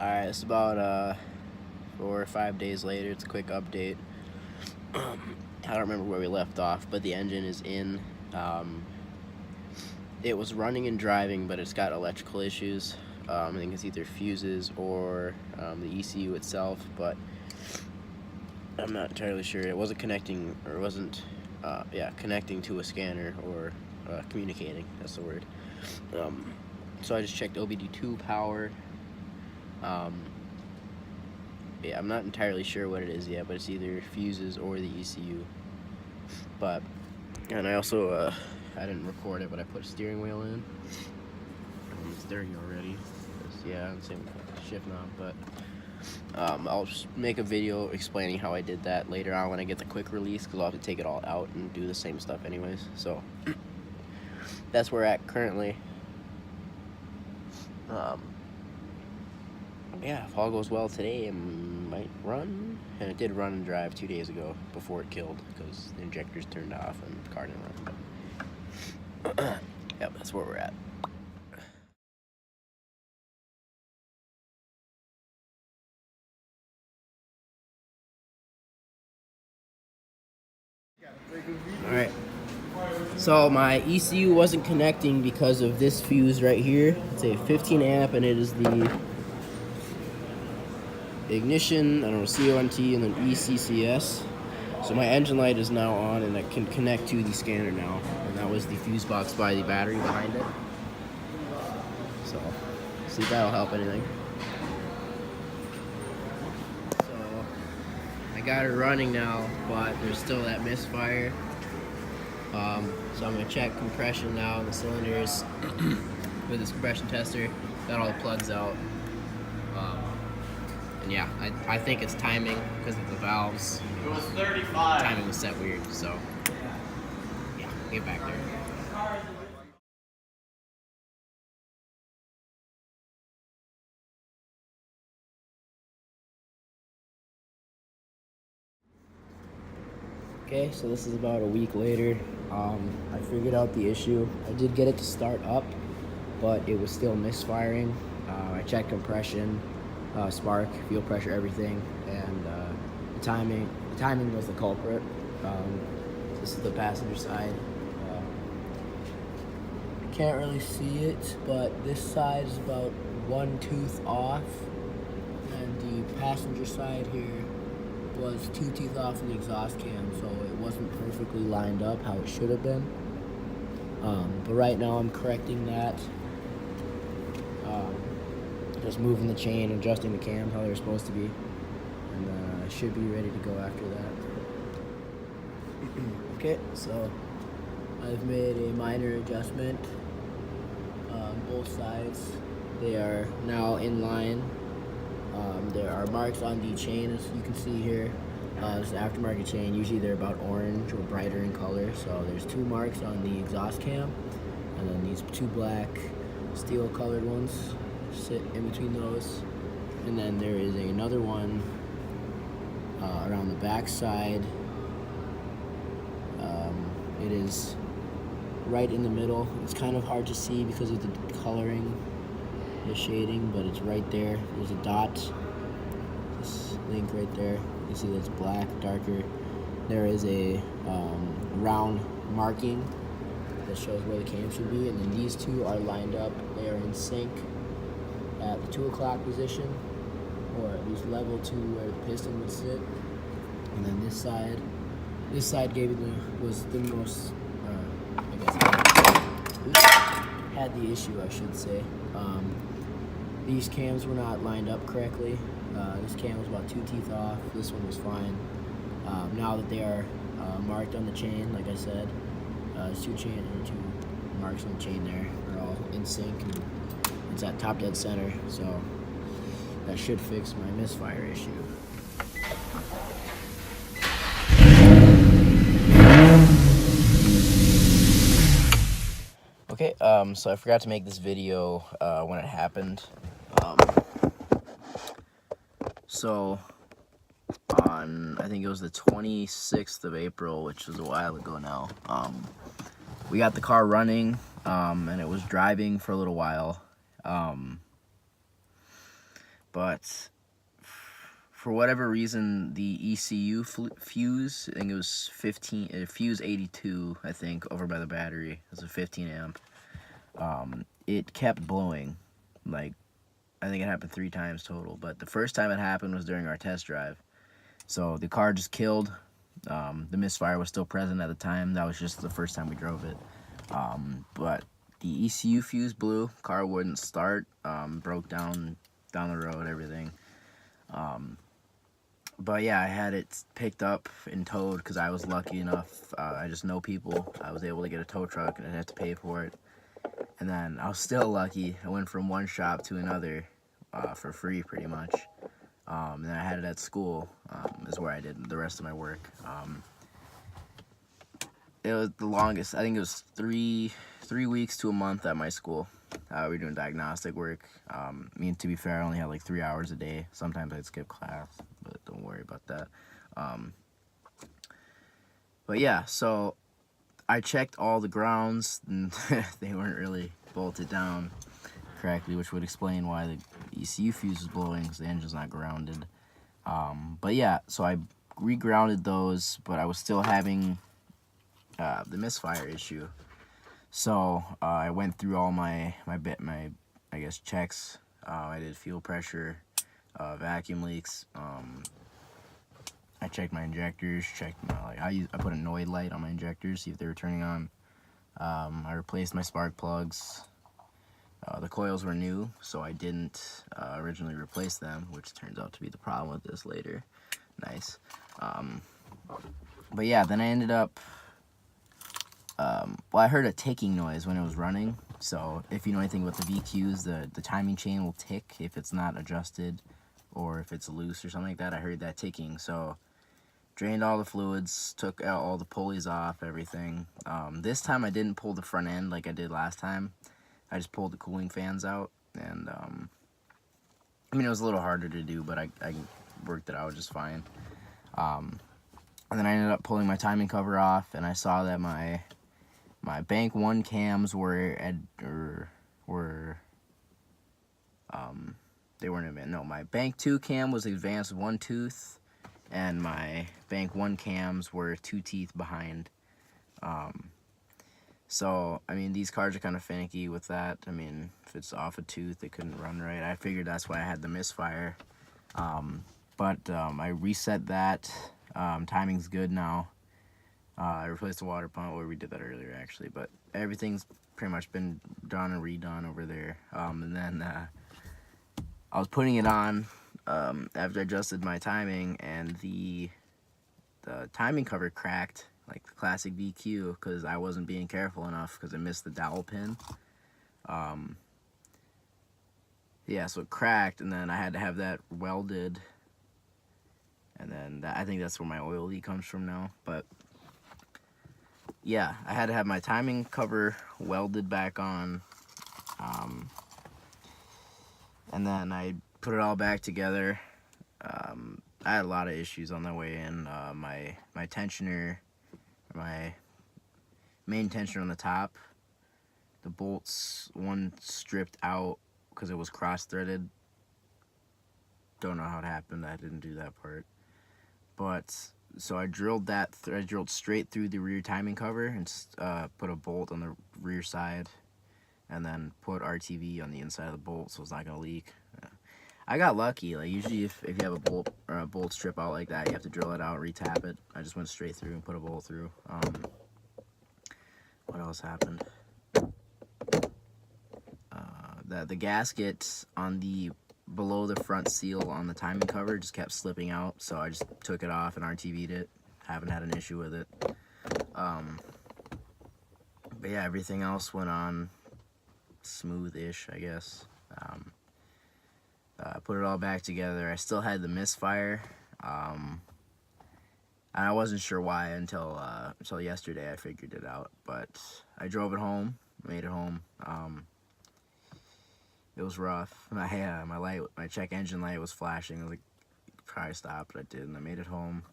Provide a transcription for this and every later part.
Alright, it's about 4 or 5 days later. It's a quick update. I don't remember where we left off, but the engine is in. It was running and driving, but it's got electrical issues. I think it's either fuses or the ECU itself, but I'm not entirely sure. It wasn't connecting, or it wasn't, connecting to a scanner or communicating. That's the word. So I just checked OBD2 power. Yeah, I'm not entirely sure what it is yet, but it's either fuses or the ECU. And I also, I didn't record it, but I put a steering wheel in. It's dirty already. Yeah, same shift knob, but I'll just make a video explaining how I did that later on when I get the quick release, because I'll have to take it all out and do the same stuff anyways. So that's where we're at currently. Yeah, if all goes well today, it might run. And it did run and drive 2 days ago before it killed, because the injectors turned off and the car didn't run. But yep, that's where we're at. Alright, so my ECU wasn't connecting because of this fuse right here. It's a 15 amp and it is the ignition, I don't know, CONT and then ECCS. So my engine light is now on and I can connect to the scanner now. And that was the fuse box by the battery behind it. So, see if that'll help anything. So, I got it running now, but there's still that misfire. So I'm gonna check compression now in the cylinders with this compression tester. Got all the plugs out. And yeah, I think it's timing because of the valves. It was 35. Timing was set weird, so yeah, get back there. Okay, so this is about a week later. I figured out the issue. I did get it to start up, but it was still misfiring. I checked compression, spark, fuel pressure, everything, and the timing was the culprit. This is the passenger side. I can't really see it, but this side is about 1 tooth off, and the passenger side here was 2 teeth off in the exhaust cam, so it wasn't perfectly lined up how it should have been. But right now I'm correcting that. Just moving the chain, adjusting the cams how they're supposed to be, and I should be ready to go after that. Okay, so I've made a minor adjustment on both sides. They are now in line. There are marks on the chain, as you can see here. It's an aftermarket chain. Usually they're about orange or brighter in color. So there's 2 marks on the exhaust cam, and then these 2 black steel colored ones sit in between those. And then there is another one around the back side. It is right in the middle. It's kind of hard to see because of the coloring, the shading, but it's right there. There's a dot, this link right there. You see that's black, darker. There is a round marking that shows where the cam should be, and then these 2 are lined up. They are in sync at the 2 o'clock position, or at least level to where the piston would sit. And then this side was the most, had the issue, I should say. These cams were not lined up correctly. This cam was about 2 teeth off. This one was fine. Now that they are marked on the chain, like I said, there's 2 marks on the chain there. They're all in sync, and it's at top dead center, so that should fix my misfire issue. Okay, so I forgot to make this video when it happened. So on, I think it was the 26th of April, which was a while ago now, we got the car running, and it was driving for a little while. but for whatever reason, the ECU fuse, I think it was 15, fuse 82, I think, over by the battery, it was a 15 amp, it kept blowing. Like, I think it happened 3 times total, but the first time it happened was during our test drive. So the car just killed. The misfire was still present at the time. That was just the first time we drove it. But the ECU fuse blew, car wouldn't start, broke down the road, everything. But yeah, I had it picked up and towed because I was lucky enough. I just know people. I was able to get a tow truck and I didn't have to pay for it. And then I was still lucky. I went from one shop to another for free, pretty much. And then I had it at school, is where I did the rest of my work. It was the longest. I think it was three weeks to a month at my school. We were doing diagnostic work. I mean, to be fair, I only had like 3 hours a day. Sometimes I'd skip class, but don't worry about that. But yeah, so I checked all the grounds, and they weren't really bolted down correctly, which would explain why the ECU fuse is blowing because the engine's not grounded. But yeah, so I regrounded those, but I was still having the misfire issue. So I went through all my I guess checks. I did fuel pressure, vacuum leaks. I checked my injectors. Checked my I put a Noid light on my injectors, see if they were turning on. I replaced my spark plugs. The coils were new, so I didn't originally replace them, which turns out to be the problem with this later. Nice. But yeah, then I ended up. Well, I heard a ticking noise when it was running. So if you know anything about the VQs, the timing chain will tick if it's not adjusted or if it's loose or something like that. I heard that ticking. So drained all the fluids, took out all the pulleys off, everything. This time I didn't pull the front end like I did last time. I just pulled the cooling fans out, and I mean, it was a little harder to do, but I worked it out just fine. And then I ended up pulling my timing cover off, and I saw that my bank 1 cams were they weren't advanced. No, my bank 2 cam was advanced 1 tooth, and my bank 1 cams were 2 teeth behind. So, I mean, these cars are kind of finicky with that. I mean, if it's off a tooth, it couldn't run right. I figured that's why I had the misfire. But I reset that. Timing's good now. I replaced the water pump. Well, we did that earlier, actually. But everything's pretty much been done and redone over there. And then I was putting it on after I adjusted my timing, and the timing cover cracked, like the classic VQ, because I wasn't being careful enough because I missed the dowel pin. Yeah, so it cracked, and then I had to have that welded, and then I think that's where my oil leak comes from now. But yeah, I had to have my timing cover welded back on, and then I put it all back together. I had a lot of issues on the way in. My tensioner, my main tensioner on the top, the bolts, one stripped out because it was cross-threaded. Don't know how it happened. I didn't do that part. But so I drilled that. I drilled straight through the rear timing cover and put a bolt on the rear side, and then put RTV on the inside of the bolt so it's not gonna leak. I got lucky. Like, usually if you have a bolt or a bolt strip out like that, you have to drill it out, retap it. I just went straight through and put a bolt through. What else happened? The gasket on the below the front seal on the timing cover just kept slipping out, so I just took it off and RTV'd it. Haven't had an issue with it. But yeah, everything else went on smooth-ish, I guess. Put it all back together. I still had the misfire, and I wasn't sure why until yesterday I figured it out. But I drove it home, made it home. It was rough. My check engine light was flashing. I was like, probably stop, but I didn't. I made it home.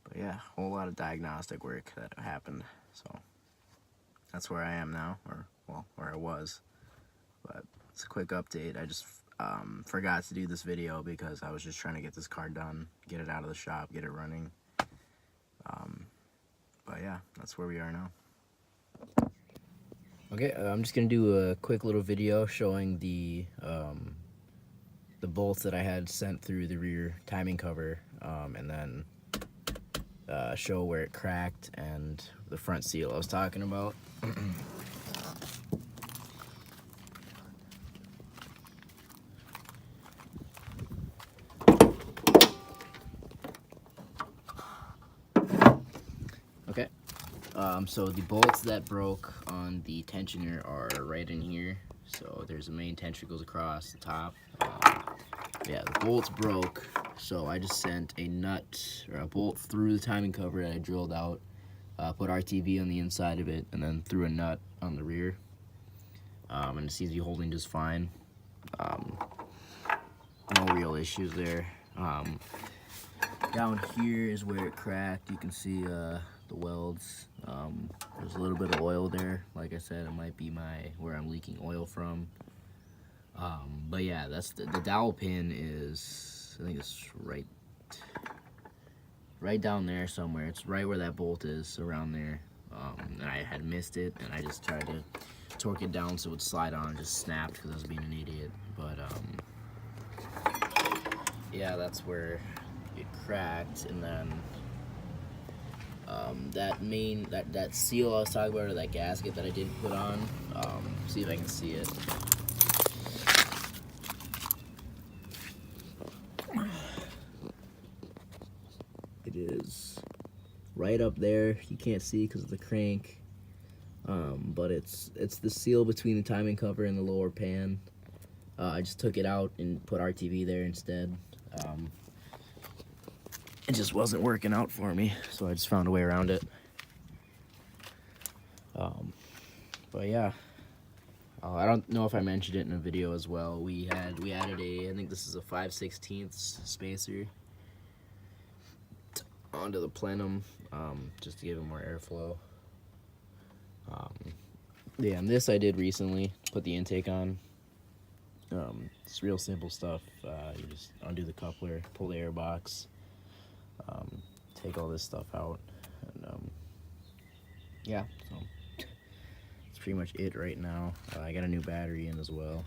But yeah, a whole lot of diagnostic work that happened. So that's where I am now, or well, where I was. But it's a quick update. I just forgot to do this video because I was just trying to get this car done, get it out of the shop, get it running. But yeah, that's where we are now. Okay, I'm just gonna do a quick little video showing the bolts that I had sent through the rear timing cover, and then show where it cracked and the front seal I was talking about. Okay, so the bolts that broke on the tensioner are right in here. So there's a main tensioner goes across the top. Yeah, the bolts broke, so I just sent a nut or a bolt through the timing cover that I drilled out, put RTV on the inside of it, and then threw a nut on the rear. And it seems to be holding just fine. No real issues there. Down here is where it cracked. You can see the welds. There's a little bit of oil there. Like I said, it might be where I'm leaking oil from. But yeah, that's the dowel pin is, I think it's right down there somewhere. It's right where that bolt is, around there. And I had missed it, and I just tried to torque it down so it would slide on, and just snapped because I was being an idiot. But yeah, that's where it cracked. And then that seal I was talking about, or that gasket that I didn't put on, see if I can see it. It is right up there. You can't see because of the crank, but it's the seal between the timing cover and the lower pan. I just took it out and put RTV there instead. It just wasn't working out for me, so I just found a way around it. But yeah, I don't know if I mentioned it in a video as well. We added I think this is a 5/16 spacer onto the plenum, just to give it more airflow. Yeah, and this I did recently, put the intake on. It's real simple stuff. You just undo the coupler, pull the air box, take all this stuff out, and yeah, so that's pretty much it right now. I got a new battery in as well.